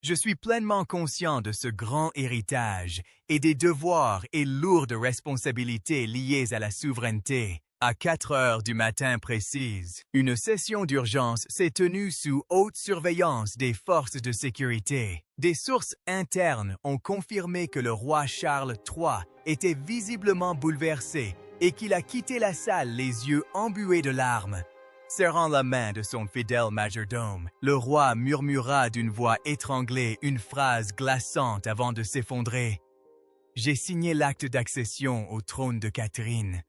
Je suis pleinement conscient de ce grand héritage et des devoirs et lourdes responsabilités liées à la souveraineté. À 4 heures du matin précise, une session d'urgence s'est tenue sous haute surveillance des forces de sécurité. Des sources internes ont confirmé que le roi Charles III était visiblement bouleversé et qu'il a quitté la salle les yeux embués de larmes. Serrant la main de son fidèle majordome, le roi murmura d'une voix étranglée une phrase glaçante avant de s'effondrer. « J'ai signé l'acte d'accession au trône de Catherine. »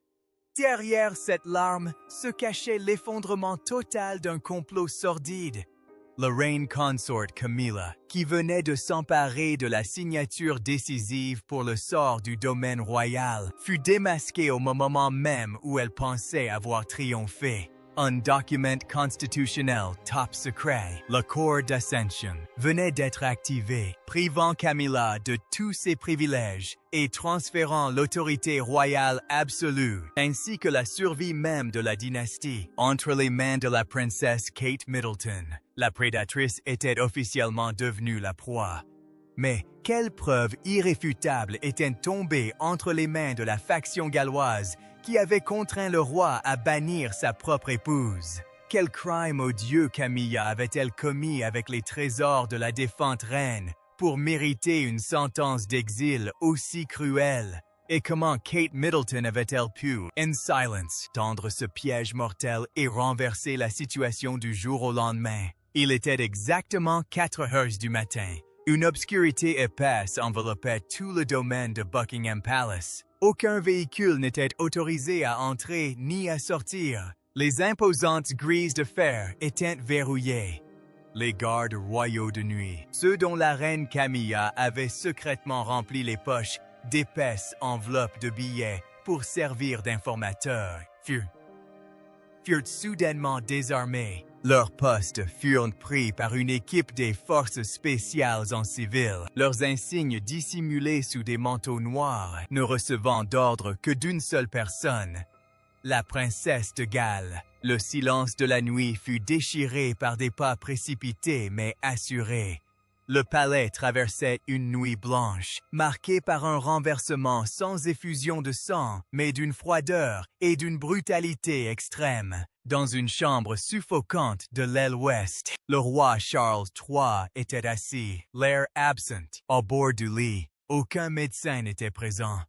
Derrière cette larme se cachait l'effondrement total d'un complot sordide. La reine consort Camilla, qui venait de s'emparer de la signature décisive pour le sort du domaine royal, fut démasquée au moment même où elle pensait avoir triomphé. Un document constitutionnel top secret, l'accord d'Ascension, venait d'être activé, privant Camilla de tous ses privilèges et transférant l'autorité royale absolue, ainsi que la survie même de la dynastie, entre les mains de la princesse Kate Middleton. La prédatrice était officiellement devenue la proie. Mais quelle preuve irréfutable était tombée entre les mains de la faction galloise qui avait contraint le roi à bannir sa propre épouse? Quel crime odieux Camilla avait-elle commis avec les trésors de la défunte reine pour mériter une sentence d'exil aussi cruelle? Et comment Kate Middleton avait-elle pu, in silence, tendre ce piège mortel et renverser la situation du jour au lendemain? Il était exactement 4 heures du matin. Une obscurité épaisse enveloppait tout le domaine de Buckingham Palace. Aucun véhicule n'était autorisé à entrer ni à sortir. Les imposantes grilles de fer étaient verrouillées. Les gardes royaux de nuit, ceux dont la reine Camilla avait secrètement rempli les poches d'épaisses enveloppes de billets pour servir d'informateurs, furent soudainement désarmés. Leurs postes furent pris par une équipe des forces spéciales en civil, leurs insignes dissimulés sous des manteaux noirs, ne recevant d'ordre que d'une seule personne, la princesse de Galles. Le silence de la nuit fut déchiré par des pas précipités mais assurés. Le palais traversait une nuit blanche, marquée par un renversement sans effusion de sang, mais d'une froideur et d'une brutalité extrême. Dans une chambre suffocante de l'aile ouest, le roi Charles III était assis, l'air absent, au bord du lit. Aucun médecin n'était présent.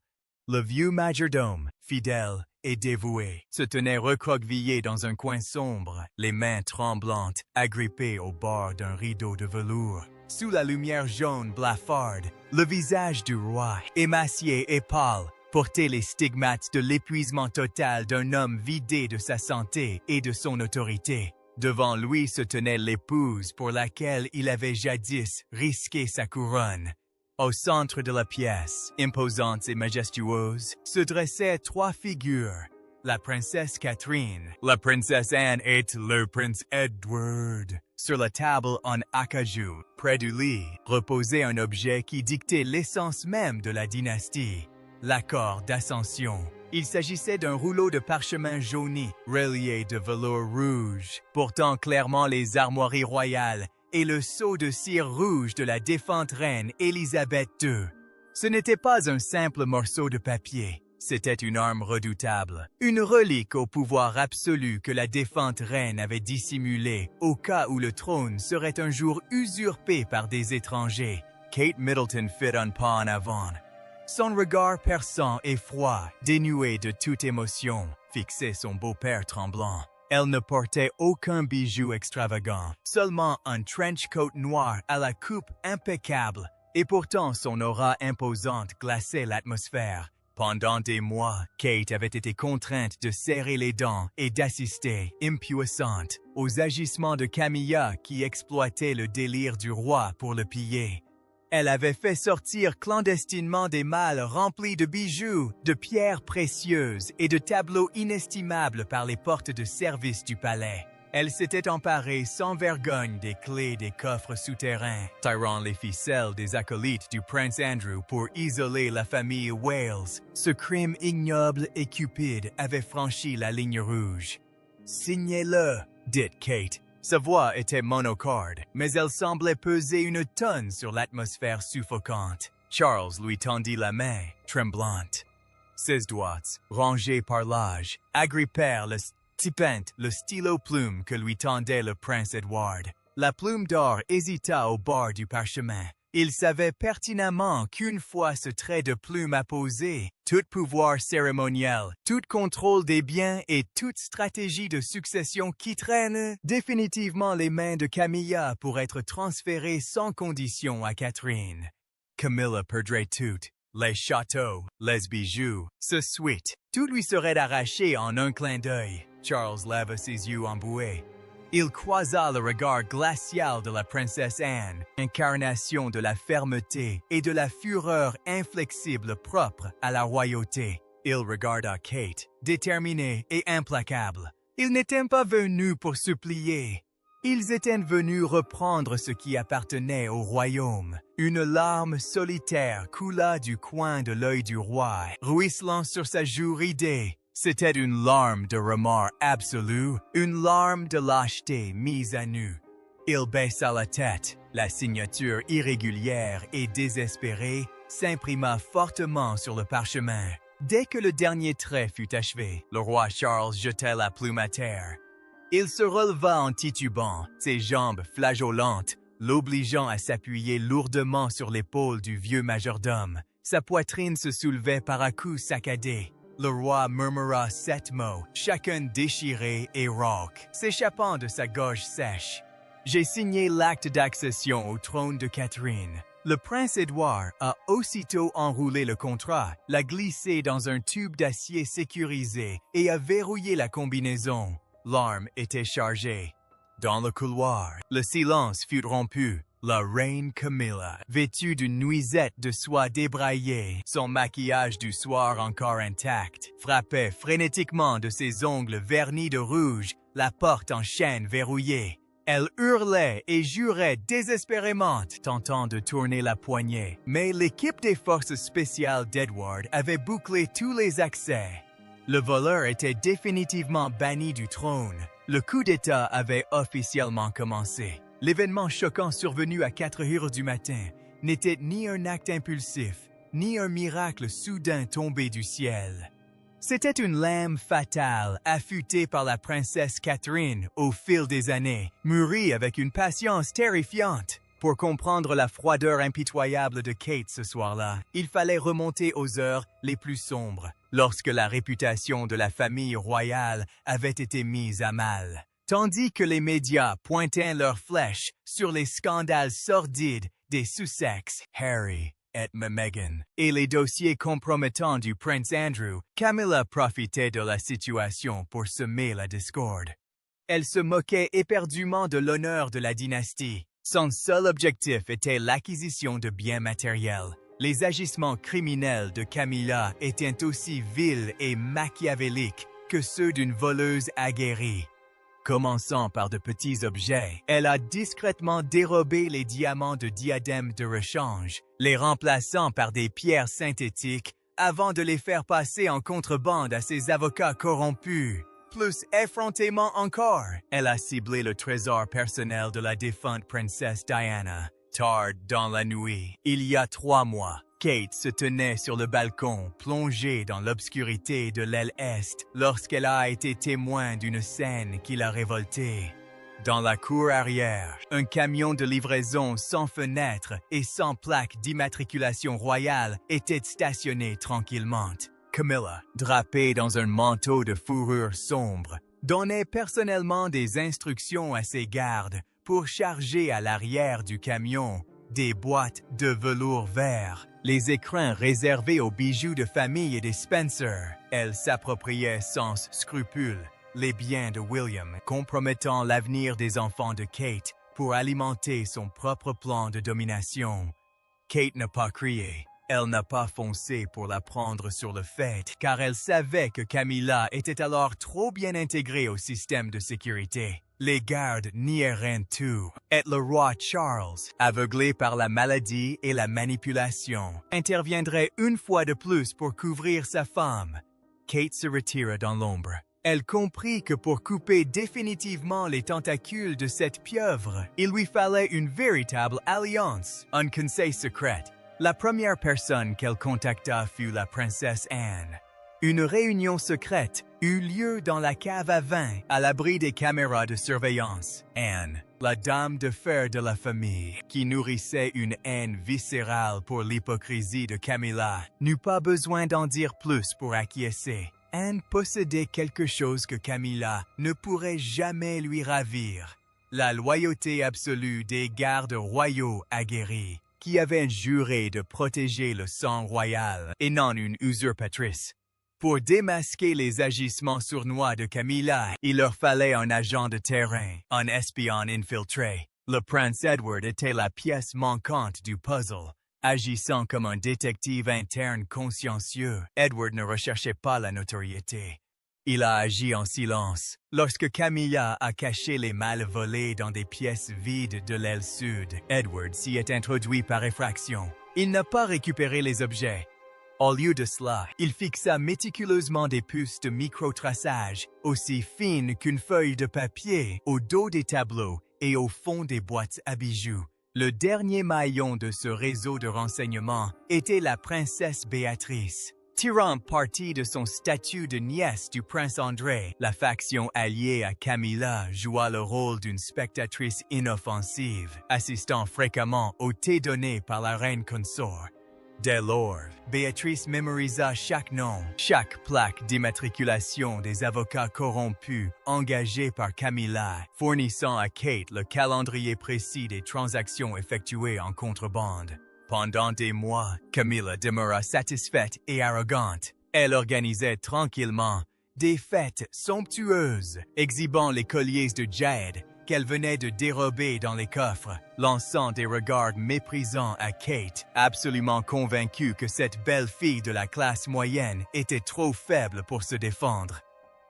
Le vieux majordome, fidèle et dévoué, se tenait recroquevillé dans un coin sombre, les mains tremblantes, agrippées au bord d'un rideau de velours. Sous la lumière jaune blafarde, le visage du roi, émacié et pâle, portait les stigmates de l'épuisement total d'un homme vidé de sa santé et de son autorité. Devant lui se tenait l'épouse pour laquelle il avait jadis risqué sa couronne. Au centre de la pièce, imposante et majestueuse, se dressaient 3 figures. La princesse Catherine, la princesse Anne et le prince Edward. Sur la table en acajou, près du lit, reposait un objet qui dictait l'essence même de la dynastie, l'accord d'ascension. Il s'agissait d'un rouleau de parchemin jauni, relié de velours rouge, portant clairement les armoiries royales et le sceau de cire rouge de la défunte reine Élisabeth II. Ce n'était pas un simple morceau de papier. C'était une arme redoutable, une relique au pouvoir absolu que la défunte reine avait dissimulée au cas où le trône serait un jour usurpé par des étrangers. Kate Middleton fit un pas en avant. Son regard perçant et froid, dénué de toute émotion, fixait son beau-père tremblant. Elle ne portait aucun bijou extravagant, seulement un trench coat noir à la coupe impeccable, et pourtant son aura imposante glaçait l'atmosphère. Pendant des mois, Kate avait été contrainte de serrer les dents et d'assister, impuissante, aux agissements de Camilla qui exploitait le délire du roi pour le piller. Elle avait fait sortir clandestinement des malles remplis de bijoux, de pierres précieuses et de tableaux inestimables par les portes de service du palais. Elle s'était emparée sans vergogne des clés des coffres souterrains, tirant les ficelles des acolytes du prince Andrew pour isoler la famille Wales. Ce crime ignoble et cupide avait franchi la ligne rouge. « Signez-le » dit Kate, Sa voix était monocorde, mais elle semblait peser une tonne sur l'atmosphère suffocante. Charles lui tendit la main, tremblante. Ses doigts, rangés par l'âge, agrippèrent le stylo-plume que lui tendait le prince Edward. La plume d'or hésita au bord du parchemin. Il savait pertinemment qu'une fois ce trait de plume apposé, tout pouvoir cérémoniel, tout contrôle des biens et toute stratégie de succession quitterait définitivement les mains de Camilla pour être transférées sans condition à Catherine. Camilla perdrait tout, les châteaux, les bijoux, ce suite. Tout lui serait arraché en un clin d'œil. Charles leva ses yeux embués. Il croisa le regard glacial de la princesse Anne, incarnation de la fermeté et de la fureur inflexible propre à la royauté. Il regarda Kate, déterminée et implacable. Ils n'étaient pas venus pour supplier. Ils étaient venus reprendre ce qui appartenait au royaume. Une larme solitaire coula du coin de l'œil du roi, ruisselant sur sa joue ridée. C'était une larme de remords absolu, une larme de lâcheté mise à nu. Il baissa la tête. La signature irrégulière et désespérée s'imprima fortement sur le parchemin. Dès que le dernier trait fut achevé, le roi Charles jeta la plume à terre. Il se releva en titubant, ses jambes flageolantes, l'obligeant à s'appuyer lourdement sur l'épaule du vieux majordome. Sa poitrine se soulevait par à coups saccadés. Le roi murmura 7 mots, chacun déchiré et rauque, s'échappant de sa gorge sèche. J'ai signé l'acte d'accession au trône de Catherine. Le prince Édouard a aussitôt enroulé le contrat, l'a glissé dans un tube d'acier sécurisé et a verrouillé la combinaison. L'arme était chargée. Dans le couloir, le silence fut rompu. La reine Camilla, vêtue d'une nuisette de soie débraillée, son maquillage du soir encore intact, frappait frénétiquement de ses ongles vernis de rouge, la porte en chaîne verrouillée. Elle hurlait et jurait désespérément, tentant de tourner la poignée. Mais l'équipe des forces spéciales d'Edward avait bouclé tous les accès. Le voleur était définitivement banni du trône. Le coup d'État avait officiellement commencé. L'événement choquant survenu à 4 heures du matin n'était ni un acte impulsif, ni un miracle soudain tombé du ciel. C'était une lame fatale, affûtée par la princesse Catherine au fil des années, mûrie avec une patience terrifiante. Pour comprendre la froideur impitoyable de Kate ce soir-là, il fallait remonter aux heures les plus sombres, lorsque la réputation de la famille royale avait été mise à mal. Tandis que les médias pointaient leurs flèches sur les scandales sordides des Sussex, Harry et Meghan, et les dossiers compromettants du prince Andrew, Camilla profitait de la situation pour semer la discorde. Elle se moquait éperdument de l'honneur de la dynastie. Son seul objectif était l'acquisition de biens matériels. Les agissements criminels de Camilla étaient aussi vils et machiavéliques que ceux d'une voleuse aguerrie. Commençant par de petits objets, elle a discrètement dérobé les diamants de diadème de rechange, les remplaçant par des pierres synthétiques avant de les faire passer en contrebande à ses avocats corrompus. Plus effrontément encore, elle a ciblé le trésor personnel de la défunte princesse Diana. Tard dans la nuit, il y a 3 mois, Kate se tenait sur le balcon, plongée dans l'obscurité de l'aile est, lorsqu'elle a été témoin d'une scène qui l'a révoltée. Dans la cour arrière, un camion de livraison sans fenêtre et sans plaque d'immatriculation royale était stationné tranquillement. Camilla, drapée dans un manteau de fourrure sombre, donnait personnellement des instructions à ses gardes pour charger à l'arrière du camion des boîtes de velours vert, les écrins réservés aux bijoux de famille et des Spencer. Elle s'appropriait sans scrupule les biens de William, compromettant l'avenir des enfants de Kate pour alimenter son propre plan de domination. Kate n'a pas crié. Elle n'a pas foncé pour la prendre sur le fait, car elle savait que Camilla était alors trop bien intégrée au système de sécurité. Les gardes nieraient tout, et le roi Charles, aveuglé par la maladie et la manipulation, interviendrait une fois de plus pour couvrir sa femme. Kate se retira dans l'ombre. Elle comprit que pour couper définitivement les tentacules de cette pieuvre, il lui fallait une véritable alliance, un conseil secret. La première personne qu'elle contacta fut la princesse Anne. Une réunion secrète eut lieu dans la cave à vin, à l'abri des caméras de surveillance. Anne, la dame de fer de la famille, qui nourrissait une haine viscérale pour l'hypocrisie de Camilla, n'eut pas besoin d'en dire plus pour acquiescer. Anne possédait quelque chose que Camilla ne pourrait jamais lui ravir, la loyauté absolue des gardes royaux aguerris, qui avaient juré de protéger le sang royal et non une usurpatrice. Pour démasquer les agissements sournois de Camilla, il leur fallait un agent de terrain, un espion infiltré. Le prince Edward était la pièce manquante du puzzle. Agissant comme un détective interne consciencieux, Edward ne recherchait pas la notoriété. Il a agi en silence. Lorsque Camilla a caché les malles volées dans des pièces vides de l'aile sud, Edward s'y est introduit par effraction. Il n'a pas récupéré les objets. Au lieu de cela, il fixa méticuleusement des puces de microtraçage, aussi fines qu'une feuille de papier, au dos des tableaux et au fond des boîtes à bijoux. Le dernier maillon de ce réseau de renseignements était la princesse Béatrice. Tirant parti de son statut de nièce du prince André, la faction alliée à Camilla joua le rôle d'une spectatrice inoffensive, assistant fréquemment aux thés donnés par la reine consort. Dès lors, Béatrice mémorisa chaque nom, chaque plaque d'immatriculation des avocats corrompus engagés par Camilla, fournissant à Kate le calendrier précis des transactions effectuées en contrebande. Pendant des mois, Camilla demeura satisfaite et arrogante. Elle organisait tranquillement des fêtes somptueuses, exhibant les colliers de jade qu'elle venait de dérober dans les coffres, lançant des regards méprisants à Kate, absolument convaincue que cette belle fille de la classe moyenne était trop faible pour se défendre.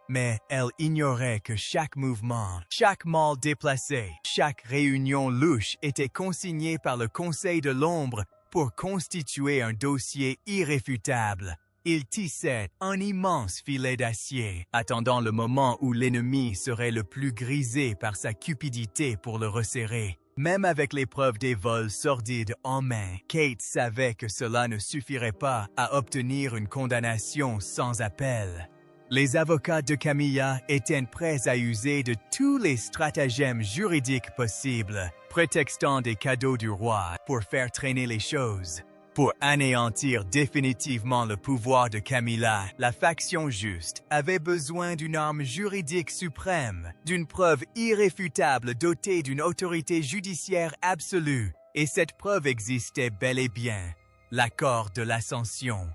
Mais elle ignorait que chaque mouvement, chaque mal déplacé, chaque réunion louche était consigné par le Conseil de l'Ombre pour constituer un dossier irréfutable. Il tissait un immense filet d'acier, attendant le moment où l'ennemi serait le plus grisé par sa cupidité pour le resserrer. Même avec les preuves des vols sordides en main, Kate savait que cela ne suffirait pas à obtenir une condamnation sans appel. Les avocats de Camilla étaient prêts à user de tous les stratagèmes juridiques possibles, prétextant des cadeaux du roi pour faire traîner les choses. Pour anéantir définitivement le pouvoir de Camilla, la faction juste avait besoin d'une arme juridique suprême, d'une preuve irréfutable dotée d'une autorité judiciaire absolue. Et cette preuve existait bel et bien, l'accord de l'Ascension.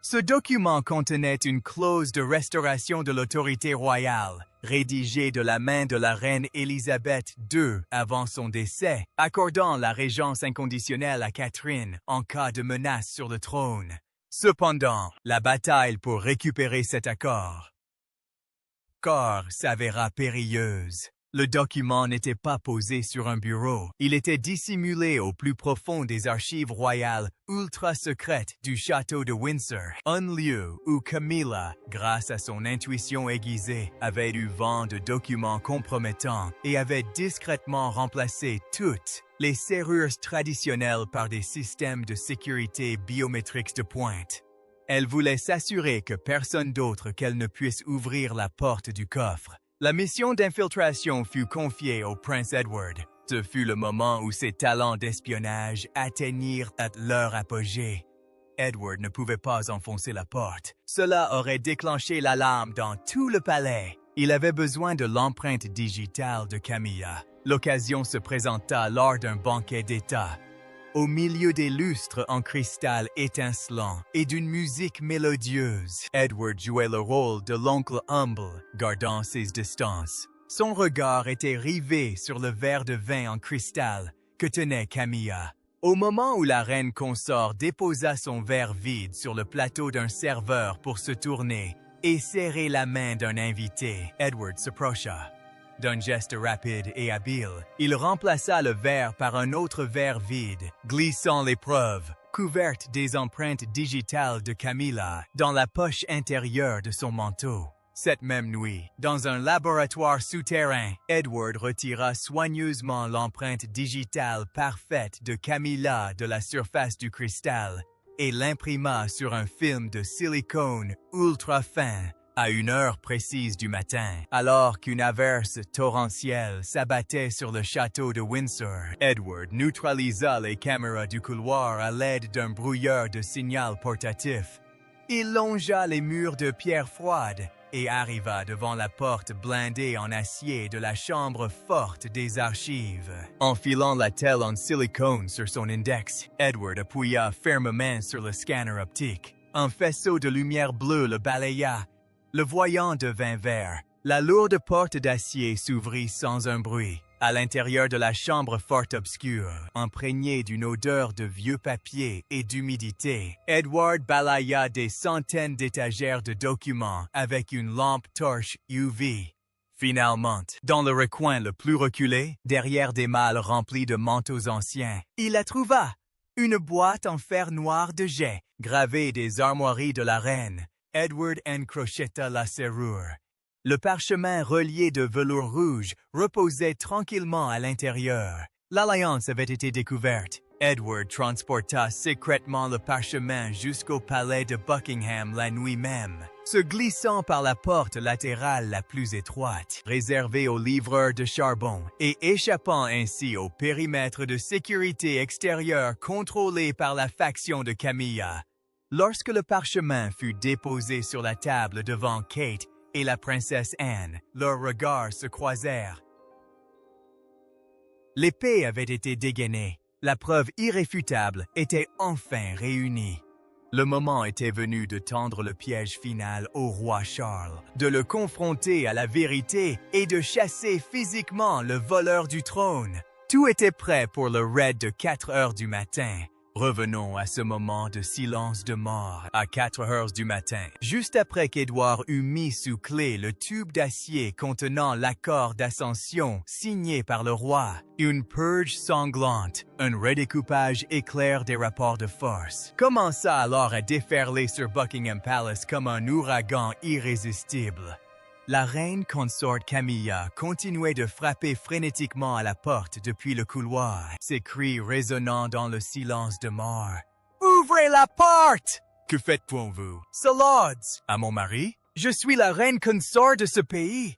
Ce document contenait une clause de restauration de l'autorité royale, rédigée de la main de la reine Élisabeth II avant son décès, accordant la régence inconditionnelle à Catherine en cas de menace sur le trône. Cependant, la bataille pour récupérer cet accord s'avéra périlleuse. Le document n'était pas posé sur un bureau. Il était dissimulé au plus profond des archives royales ultra-secrètes du château de Windsor, un lieu où Camilla, grâce à son intuition aiguisée, avait eu vent de documents compromettants et avait discrètement remplacé toutes les serrures traditionnelles par des systèmes de sécurité biométriques de pointe. Elle voulait s'assurer que personne d'autre qu'elle ne puisse ouvrir la porte du coffre. La mission d'infiltration fut confiée au prince Edward. Ce fut le moment où ses talents d'espionnage atteignirent leur apogée. Edward ne pouvait pas enfoncer la porte. Cela aurait déclenché l'alarme dans tout le palais. Il avait besoin de l'empreinte digitale de Camilla. L'occasion se présenta lors d'un banquet d'État. Au milieu des lustres en cristal étincelant et d'une musique mélodieuse, Edward jouait le rôle de l'oncle humble, gardant ses distances. Son regard était rivé sur le verre de vin en cristal que tenait Camilla. Au moment où la reine consort déposa son verre vide sur le plateau d'un serveur pour se tourner et serrer la main d'un invité, Edward s'approcha. D'un geste rapide et habile, il remplaça le verre par un autre verre vide, glissant l'épreuve, couverte des empreintes digitales de Camilla, dans la poche intérieure de son manteau. Cette même nuit, dans un laboratoire souterrain, Edward retira soigneusement l'empreinte digitale parfaite de Camilla de la surface du cristal et l'imprima sur un film de silicone ultra fin à une heure précise du matin, alors qu'une averse torrentielle s'abattait sur le château de Windsor. Edward neutralisa les caméras du couloir à l'aide d'un brouilleur de signal portatif. Il longea les murs de pierre froide et arriva devant la porte blindée en acier de la chambre forte des archives. Enfilant la telle en silicone sur son index, Edward appuya fermement sur le scanner optique. Un faisceau de lumière bleue le balaya. Le voyant devint vert. La lourde porte d'acier s'ouvrit sans un bruit. À l'intérieur de la chambre fort obscure, imprégnée d'une odeur de vieux papier et d'humidité, Edward balaya des centaines d'étagères de documents avec une lampe torche UV. Finalement, dans le recoin le plus reculé, derrière des malles remplis de manteaux anciens, il la trouva. Une boîte en fer noir de jet, gravée des armoiries de la reine. Edward encrocheta la serrure. Le parchemin relié de velours rouge reposait tranquillement à l'intérieur. L'alliance avait été découverte. Edward transporta secrètement le parchemin jusqu'au palais de Buckingham la nuit même, se glissant par la porte latérale la plus étroite, réservée aux livreurs de charbon, et échappant ainsi au périmètre de sécurité extérieure contrôlé par la faction de Camilla. Lorsque le parchemin fut déposé sur la table devant Kate et la princesse Anne, leurs regards se croisèrent. L'épée avait été dégainée. La preuve irréfutable était enfin réunie. Le moment était venu de tendre le piège final au roi Charles, de le confronter à la vérité et de chasser physiquement le voleur du trône. Tout était prêt pour le raid de 4 heures du matin. Revenons à ce moment de silence de mort à 4 heures du matin, juste après qu'Édouard eut mis sous clé le tube d'acier contenant l'accord d'ascension signé par le roi. Une purge sanglante, un redécoupage éclair des rapports de force, commença alors à déferler sur Buckingham Palace comme un ouragan irrésistible. La reine consort Camilla continuait de frapper frénétiquement à la porte depuis le couloir, ses cris résonnant dans le silence de mort. « Ouvrez la porte! »« Que faites-vous, Sir Lords? »« À mon mari? Je suis la reine consort de ce pays. »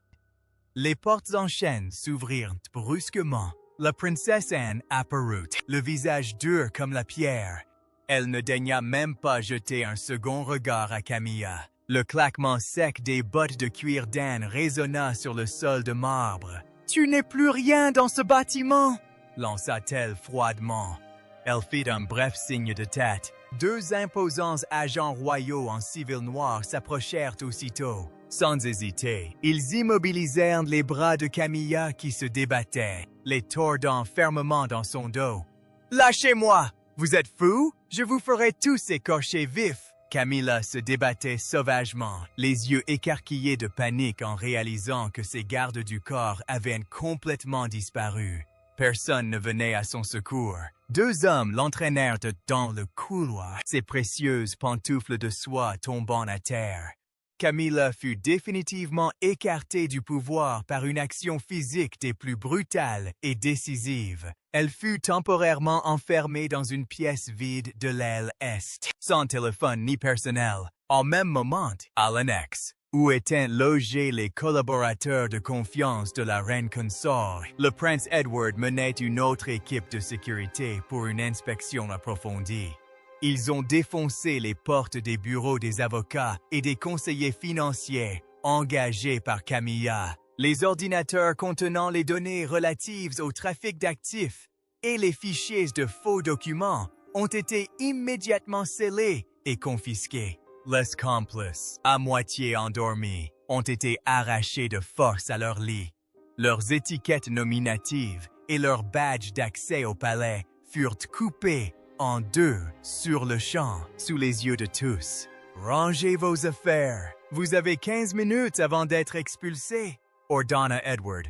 Les portes en chaîne s'ouvrirent brusquement. La princesse Anne apparut, le visage dur comme la pierre. Elle ne daigna même pas jeter un second regard à Camilla. Le claquement sec des bottes de cuir d'Anne résonna sur le sol de marbre. « Tu n'es plus rien dans ce bâtiment !» lança-t-elle froidement. Elle fit un bref signe de tête. 2 imposants agents royaux en civil noir s'approchèrent aussitôt. Sans hésiter, ils immobilisèrent les bras de Camilla qui se débattait, les tordant fermement dans son dos. « Lâchez-moi! Vous êtes fous? Je vous ferai tous écorcher vifs! » Camilla se débattait sauvagement, les yeux écarquillés de panique en réalisant que ses gardes du corps avaient complètement disparu. Personne ne venait à son secours. 2 hommes l'entraînèrent dans le couloir, ses précieuses pantoufles de soie tombant à terre. Camilla fut définitivement écartée du pouvoir par une action physique des plus brutales et décisives. Elle fut temporairement enfermée dans une pièce vide de l'aile est, sans téléphone ni personnel. En même moment, à l'annexe, où étaient logés les collaborateurs de confiance de la reine consort, le prince Edward menait une autre équipe de sécurité pour une inspection approfondie. Ils ont défoncé les portes des bureaux des avocats et des conseillers financiers engagés par Camilla, les ordinateurs contenant les données relatives au trafic d'actifs et les fichiers de faux documents ont été immédiatement scellés et confisqués. Les complices, à moitié endormis, ont été arrachés de force à leur lit. Leurs étiquettes nominatives et leurs badges d'accès au palais furent coupés en 2 sur le champ, sous les yeux de tous. Rangez vos affaires. Vous avez 15 minutes avant d'être expulsés, ordonna Edward.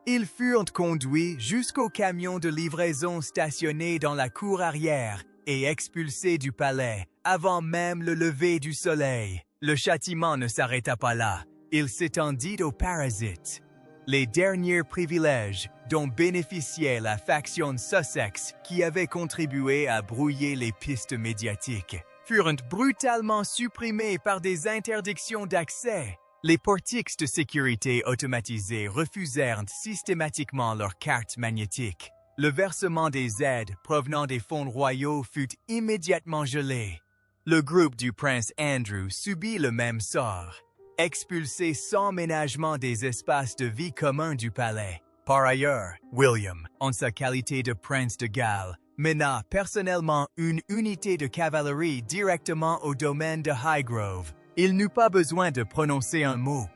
Ils furent conduits jusqu'au camion de livraison stationné dans la cour arrière et expulsés du palais avant même le lever du soleil. Le châtiment ne s'arrêta pas là. il s'étendit aux parasites. Les derniers privilèges dont bénéficiait la faction Sussex qui avait contribué à brouiller les pistes médiatiques furent brutalement supprimés par des interdictions d'accès. Les portiques de sécurité automatisés refusèrent systématiquement leurs cartes magnétiques. Le versement des aides provenant des fonds royaux fut immédiatement gelé. Le groupe du prince Andrew subit le même sort, expulsé sans ménagement des espaces de vie communs du palais. Par ailleurs, William, en sa qualité de prince de Galles, mena personnellement une unité de cavalerie directement au domaine de Highgrove. Il n'eut pas besoin de prononcer un mot.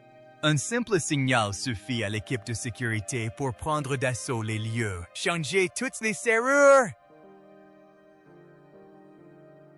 Un simple signal suffit à l'équipe de sécurité pour prendre d'assaut les lieux, changer toutes les serrures,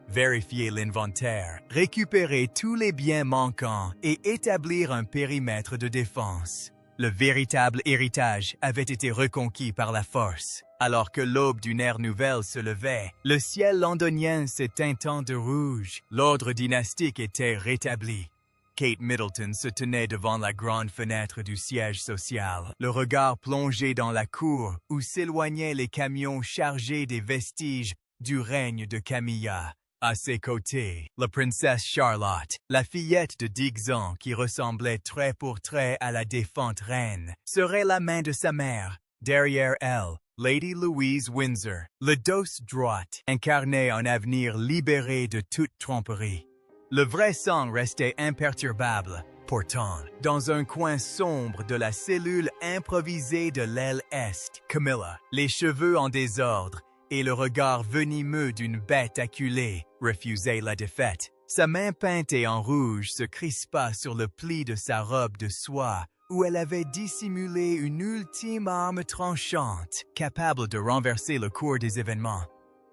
vérifier l'inventaire, récupérer tous les biens manquants et établir un périmètre de défense. Le véritable héritage avait été reconquis par la force. Alors que l'aube d'une ère nouvelle se levait, le ciel londonien se teintant de rouge, l'ordre dynastique était rétabli. Kate Middleton se tenait devant la grande fenêtre du siège social, le regard plongé dans la cour où s'éloignaient les camions chargés des vestiges du règne de Camilla. À ses côtés, la princesse Charlotte, la fillette de 10 ans qui ressemblait trait pour trait à la défunte reine, serrait la main de sa mère. Derrière elle, Lady Louise Windsor, le dos droite, incarnait un avenir libéré de toute tromperie. Le vrai sang restait imperturbable. Pourtant, dans un coin sombre de la cellule improvisée de l'aile est, Camilla, les cheveux en désordre et le regard venimeux d'une bête acculée, refusait la défaite. Sa main peintée en rouge se crispa sur le pli de sa robe de soie, où elle avait dissimulé une ultime arme tranchante, capable de renverser le cours des événements.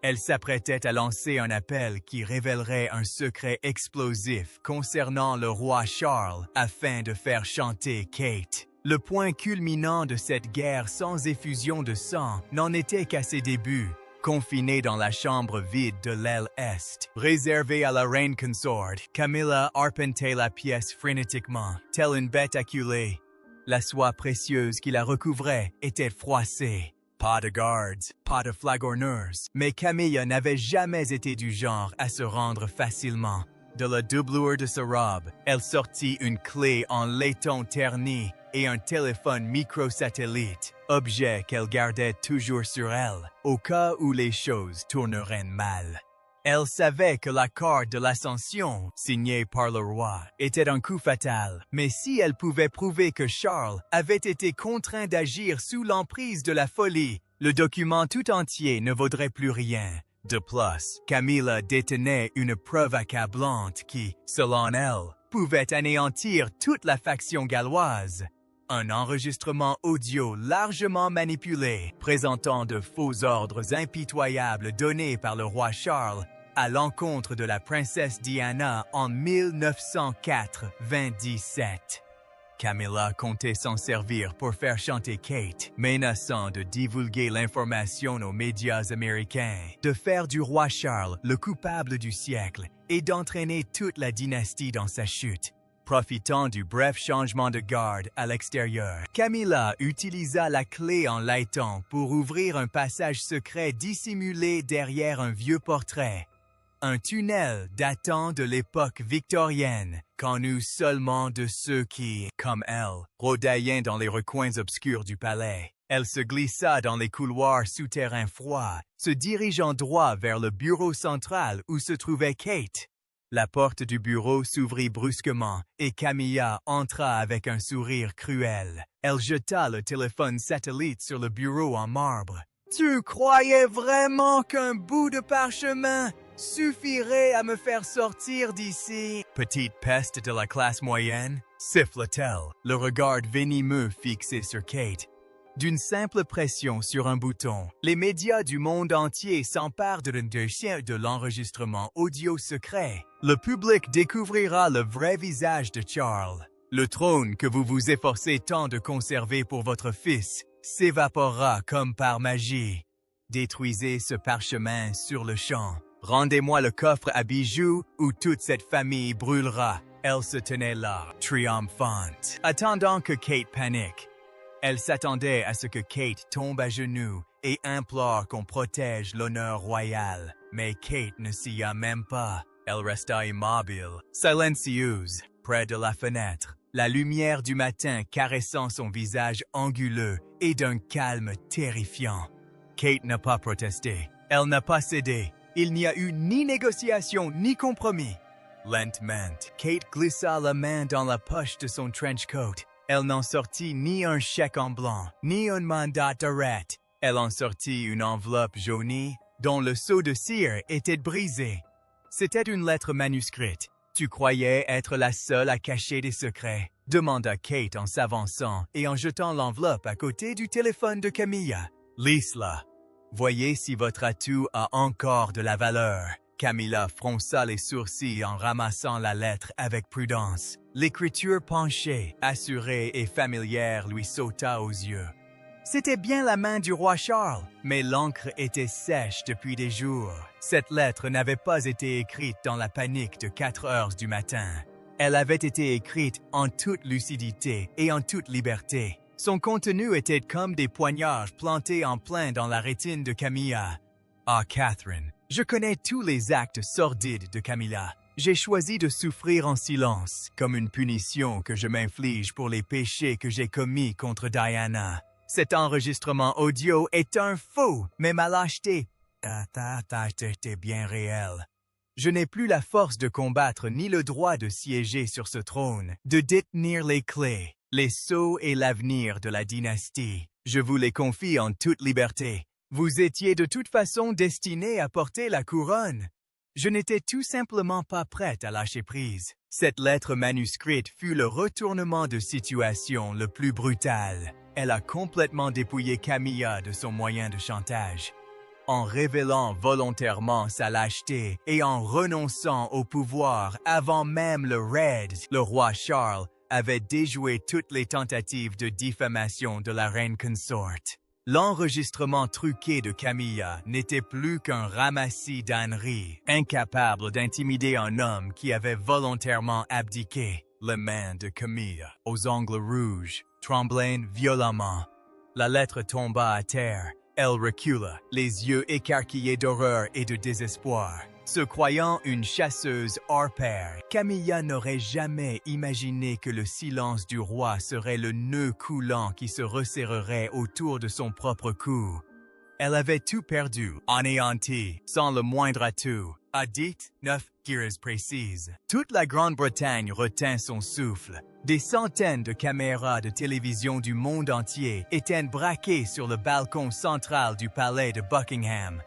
Elle s'apprêtait à lancer un appel qui révélerait un secret explosif concernant le roi Charles afin de faire chanter Kate. Le point culminant de cette guerre sans effusion de sang n'en était qu'à ses débuts. Confinée dans la chambre vide de l'aile est, réservée à la reine consort, Camilla arpentait la pièce frénétiquement, telle une bête acculée. La soie précieuse qui la recouvrait était froissée. Pas de guards, pas de flagorneurs, mais Camilla n'avait jamais été du genre à se rendre facilement. De la doublure de sa robe, elle sortit une clé en laiton terni et un téléphone microsatellite, objet qu'elle gardait toujours sur elle, au cas où les choses tourneraient mal. Elle savait que la carte de l'Ascension, signée par le roi, était un coup fatal, mais si elle pouvait prouver que Charles avait été contraint d'agir sous l'emprise de la folie, le document tout entier ne vaudrait plus rien. De plus, Camilla détenait une preuve accablante qui, selon elle, pouvait anéantir toute la faction galloise. Un enregistrement audio largement manipulé, présentant de faux ordres impitoyables donnés par le roi Charles à l'encontre de la princesse Diana en 1997. Camilla comptait s'en servir pour faire chanter Kate, menaçant de divulguer l'information aux médias américains, de faire du roi Charles le coupable du siècle et d'entraîner toute la dynastie dans sa chute. Profitant du bref changement de garde à l'extérieur, Camilla utilisa la clé en laiton pour ouvrir un passage secret dissimulé derrière un vieux portrait. Un tunnel datant de l'époque victorienne, connu seulement de ceux qui, comme elle, rôdaillaient dans les recoins obscurs du palais. Elle se glissa dans les couloirs souterrains froids, se dirigeant droit vers le bureau central où se trouvait Kate. La porte du bureau s'ouvrit brusquement et Camilla entra avec un sourire cruel. Elle jeta le téléphone satellite sur le bureau en marbre. « Tu croyais vraiment qu'un bout de parchemin suffirait à me faire sortir d'ici? » Petite peste de la classe moyenne, siffla-t-elle, le regard venimeux fixé sur Kate. D'une simple pression sur un bouton, les médias du monde entier s'emparent d'un dossier de l'enregistrement audio secret. Le public découvrira le vrai visage de Charles. Le trône que vous vous efforcez tant de conserver pour votre fils s'évaporera comme par magie. Détruisez ce parchemin sur le champ. Rendez-moi le coffre à bijoux ou toute cette famille brûlera. Elle se tenait là, triomphante, attendant que Kate panique. Elle s'attendait à ce que Kate tombe à genoux et implore qu'on protège l'honneur royal. Mais Kate ne s'y a même pas. Elle resta immobile, silencieuse, près de la fenêtre, la lumière du matin caressant son visage anguleux et d'un calme terrifiant. Kate n'a pas protesté. Elle n'a pas cédé. Il n'y a eu ni négociation ni compromis. Lentement, Kate glissa la main dans la poche de son trench coat. Elle n'en sortit ni un chèque en blanc, ni un mandat d'arrêt. Elle en sortit une enveloppe jaunie, dont le seau de cire était brisé. C'était une lettre manuscrite. Tu croyais être la seule à cacher des secrets, demanda Kate en s'avançant et en jetant l'enveloppe à côté du téléphone de Camilla. Lis-la. Voyez si votre atout a encore de la valeur. Camilla fronça les sourcils en ramassant la lettre avec prudence. L'écriture penchée, assurée et familière lui sauta aux yeux. C'était bien la main du roi Charles, mais l'encre était sèche depuis des jours. Cette lettre n'avait pas été écrite dans la panique de 4 heures du matin. Elle avait été écrite en toute lucidité et en toute liberté. Son contenu était comme des poignards plantés en plein dans la rétine de Camilla. Ah, Catherine, je connais tous les actes sordides de Camilla. J'ai choisi de souffrir en silence, comme une punition que je m'inflige pour les péchés que j'ai commis contre Diana. Cet enregistrement audio est un faux, mais ma lâcheté était bien réelle. Je n'ai plus la force de combattre ni le droit de siéger sur ce trône, de détenir les clés, les sceaux et l'avenir de la dynastie. Je vous les confie en toute liberté. Vous étiez de toute façon destiné à porter la couronne. Je n'étais tout simplement pas prête à lâcher prise. Cette lettre manuscrite fut le retournement de situation le plus brutal. Elle a complètement dépouillé Camilla de son moyen de chantage. En révélant volontairement sa lâcheté et en renonçant au pouvoir avant même le raid, le roi Charles avait déjoué toutes les tentatives de diffamation de la reine consorte. L'enregistrement truqué de Camilla n'était plus qu'un ramassis d'âneries, incapable d'intimider un homme qui avait volontairement abdiqué. Les mains de Camilla, aux ongles rouges, tremblaient violemment. La lettre tomba à terre. Elle recula, les yeux écarquillés d'horreur et de désespoir. Se croyant une chasseuse hors pair, Camilla n'aurait jamais imaginé que le silence du roi serait le nœud coulant qui se resserrerait autour de son propre cou. Elle avait tout perdu, anéanti, sans le moindre atout. À 9 guerres précises. Toute la Grande-Bretagne retint son souffle. Des centaines de caméras de télévision du monde entier étaient braquées sur le balcon central du palais de Buckingham.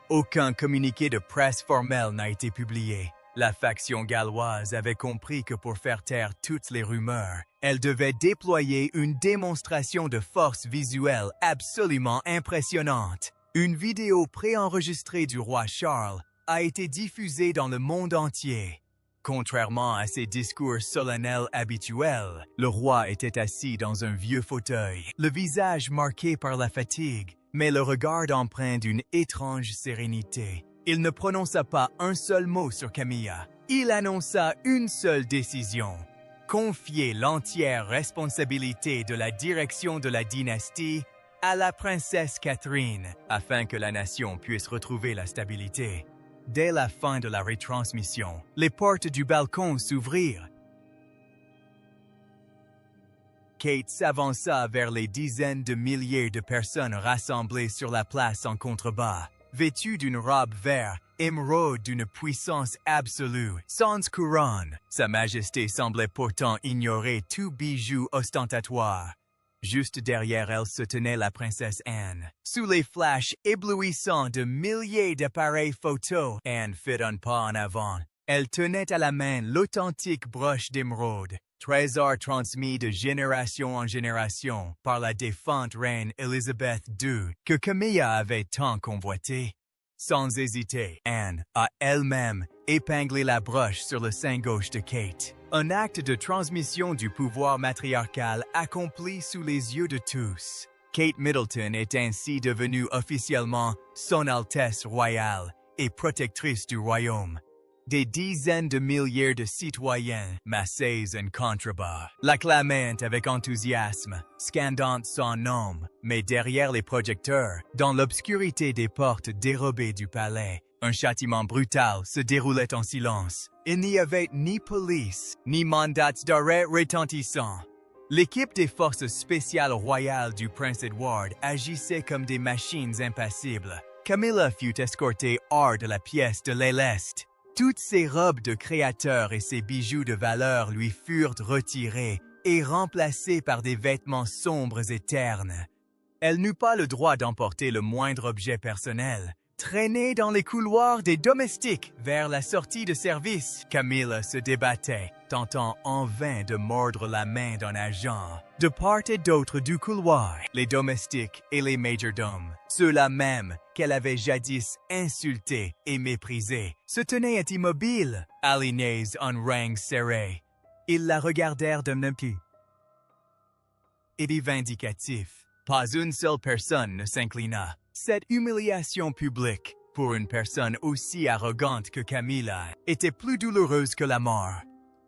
Aucun communiqué de presse formel n'a été publié. La faction galloise avait compris que pour faire taire toutes les rumeurs, elle devait déployer une démonstration de force visuelle absolument impressionnante. Une vidéo préenregistrée du roi Charles a été diffusée dans le monde entier. Contrairement à ses discours solennels habituels, le roi était assis dans un vieux fauteuil, le visage marqué par la fatigue, mais le regard empreint d'une étrange sérénité. Il ne prononça pas un seul mot sur Camilla. Il annonça une seule décision: confier l'entière responsabilité de la direction de la dynastie à la princesse Catherine, afin que la nation puisse retrouver la stabilité. Dès la fin de la retransmission, les portes du balcon s'ouvrirent. Kate s'avança vers les dizaines de milliers de personnes rassemblées sur la place en contrebas, vêtues d'une robe vert, émeraude d'une puissance absolue, sans couronne. Sa Majesté semblait pourtant ignorer tout bijou ostentatoire. Juste derrière elle se tenait la princesse Anne. Sous les flashs éblouissants de milliers d'appareils photo, Anne fit un pas en avant. Elle tenait à la main l'authentique broche d'émeraude, trésor transmis de génération en génération par la défunte reine Elizabeth II, que Camilla avait tant convoité. Sans hésiter, Anne a elle-même épinglé la broche sur le sein gauche de Kate. Un acte de transmission du pouvoir matriarcal accompli sous les yeux de tous. Kate Middleton est ainsi devenue officiellement Son Altesse royale et protectrice du royaume. Des dizaines de milliers de citoyens, massés en contrebas, l'acclament avec enthousiasme, scandant son nom, mais derrière les projecteurs, dans l'obscurité des portes dérobées du palais, un châtiment brutal se déroulait en silence. Il n'y avait ni police, ni mandats d'arrêt retentissants. L'équipe des forces spéciales royales du prince Edward agissait comme des machines impassibles. Camilla fut escortée hors de la pièce de l'Éleste. Toutes ses robes de créateur et ses bijoux de valeur lui furent retirés et remplacés par des vêtements sombres et ternes. Elle n'eut pas le droit d'emporter le moindre objet personnel. Traînée dans les couloirs des domestiques vers la sortie de service, Camilla se débattait, tentant en vain de mordre la main d'un agent. De part et d'autre du couloir, les domestiques et les majordomes, ceux-là même qu'elle avait jadis insultés et méprisés, se tenaient immobiles, alignés en rang serré. Ils la regardèrent d'un œil et vindicatif. Pas une seule personne ne s'inclina. Cette humiliation publique, pour une personne aussi arrogante que Camilla, était plus douloureuse que la mort.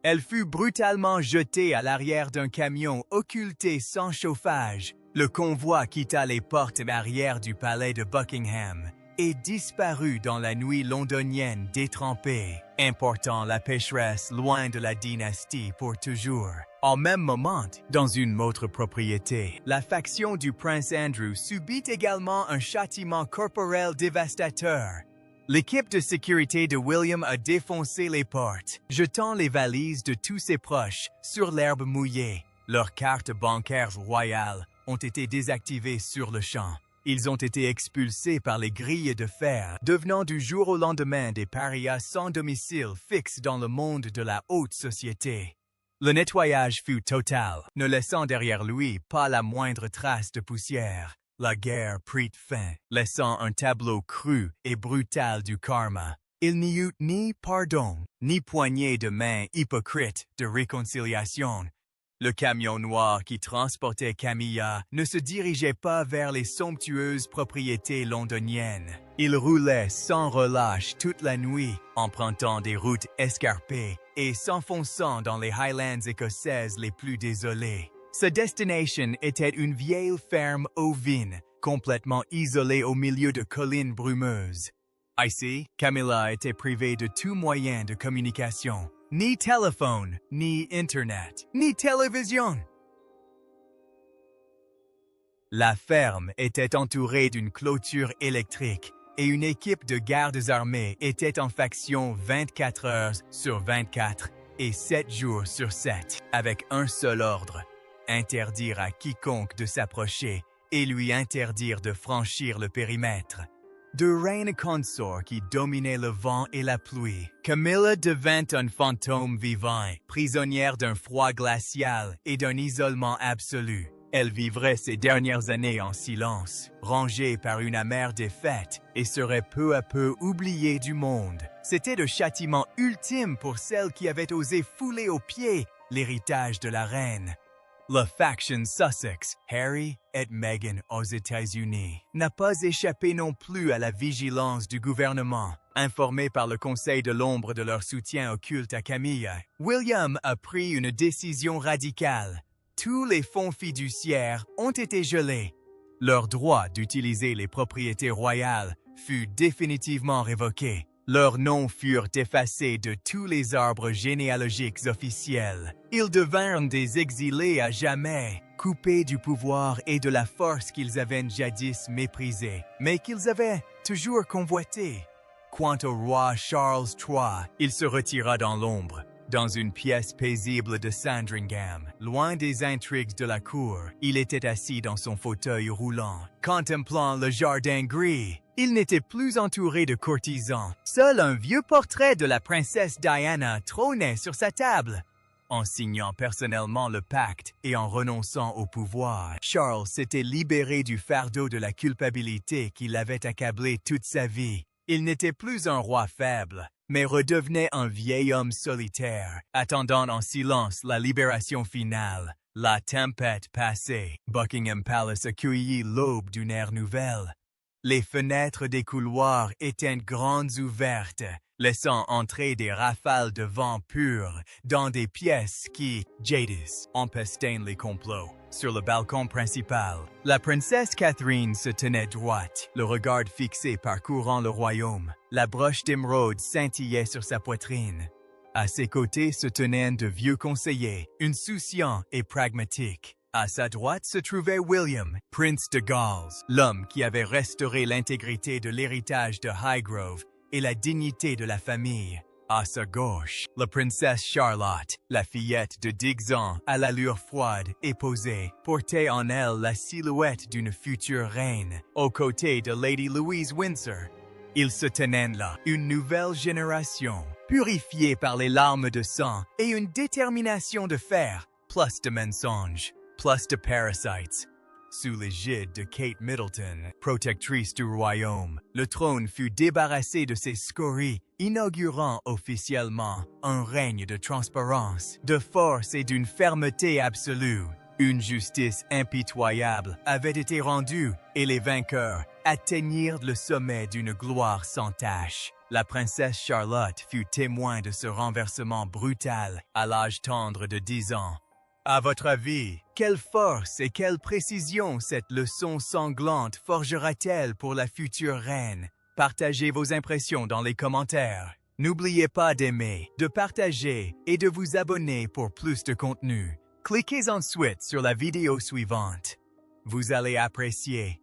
Elle fut brutalement jetée à l'arrière d'un camion occulté sans chauffage. Le convoi quitta les portes arrière du palais de Buckingham et disparut dans la nuit londonienne détrempée, emportant la pécheresse loin de la dynastie pour toujours. Au même moment, dans une autre propriété, la faction du prince Andrew subit également un châtiment corporel dévastateur. L'équipe de sécurité de William a défoncé les portes, jetant les valises de tous ses proches sur l'herbe mouillée. Leurs cartes bancaires royales ont été désactivées sur le champ. Ils ont été expulsés par les grilles de fer, devenant du jour au lendemain des parias sans domicile fixe dans le monde de la haute société. Le nettoyage fut total, ne laissant derrière lui pas la moindre trace de poussière. La guerre prit fin, laissant un tableau cru et brutal du karma. Il n'y eut ni pardon, ni poignée de main hypocrite de réconciliation. Le camion noir qui transportait Camilla ne se dirigeait pas vers les somptueuses propriétés londoniennes. Il roulait sans relâche toute la nuit, empruntant des routes escarpées et s'enfonçant dans les Highlands écossaises les plus désolées. Sa destination était une vieille ferme ovine, complètement isolée au milieu de collines brumeuses. Ici, Camilla était privée de tout moyen de communication. Ni téléphone, ni Internet, ni télévision. La ferme était entourée d'une clôture électrique et une équipe de gardes armés était en faction 24 heures sur 24 et 7 jours sur 7, avec un seul ordre: interdire à quiconque de s'approcher et lui interdire de franchir le périmètre. De reine consort qui dominait le vent et la pluie, Camilla devint un fantôme vivant, prisonnière d'un froid glacial et d'un isolement absolu. Elle vivrait ses dernières années en silence, rangée par une amère défaite, et serait peu à peu oubliée du monde. C'était le châtiment ultime pour celle qui avait osé fouler aux pieds l'héritage de la reine. La faction Sussex, Harry et Meghan aux États-Unis, n'a pas échappé non plus à la vigilance du gouvernement. Informé par le Conseil de l'ombre de leur soutien occulte à Camilla, William a pris une décision radicale. Tous les fonds fiduciaires ont été gelés. Leur droit d'utiliser les propriétés royales fut définitivement révoqué. Leurs noms furent effacés de tous les arbres généalogiques officiels. Ils devinrent des exilés à jamais, coupés du pouvoir et de la force qu'ils avaient jadis méprisée, mais qu'ils avaient toujours convoité. Quant au roi Charles III, il se retira dans l'ombre, dans une pièce paisible de Sandringham, loin des intrigues de la cour. Il était assis dans son fauteuil roulant, contemplant le jardin gris. Il n'était plus entouré de courtisans. Seul un vieux portrait de la princesse Diana trônait sur sa table. En signant personnellement le pacte et en renonçant au pouvoir, Charles s'était libéré du fardeau de la culpabilité qui l'avait accablé toute sa vie. Il n'était plus un roi faible, mais redevenait un vieil homme solitaire, attendant en silence la libération finale. La tempête passée, Buckingham Palace accueillit l'aube d'une ère nouvelle. Les fenêtres des couloirs étaient grandes ouvertes, laissant entrer des rafales de vent pur dans des pièces qui, jadis, empestaient les complots. Sur le balcon principal, la princesse Catherine se tenait droite, le regard fixé parcourant le royaume. La broche d'émeraude scintillait sur sa poitrine. À ses côtés se tenaient un de vieux conseillers, insouciant et pragmatique. À sa droite se trouvait William, prince de Galles, l'homme qui avait restauré l'intégrité de l'héritage de Highgrove et la dignité de la famille. À sa gauche, la princesse Charlotte, la fillette de 10 ans, à l'allure froide et posée, portait en elle la silhouette d'une future reine, aux côtés de Lady Louise Windsor. Ils se tenaient là, une nouvelle génération, purifiée par les larmes de sang et une détermination de fer, plus de mensonges, plus de parasites. Sous l'égide de Kate Middleton, protectrice du royaume, le trône fut débarrassé de ses scories, inaugurant officiellement un règne de transparence, de force et d'une fermeté absolue. Une justice impitoyable avait été rendue et les vainqueurs atteignirent le sommet d'une gloire sans tache. La princesse Charlotte fut témoin de ce renversement brutal à l'âge tendre de 10 ans. À votre avis, quelle force et quelle précision cette leçon sanglante forgera-t-elle pour la future reine? Partagez vos impressions dans les commentaires. N'oubliez pas d'aimer, de partager et de vous abonner pour plus de contenu. Cliquez ensuite sur la vidéo suivante. Vous allez apprécier.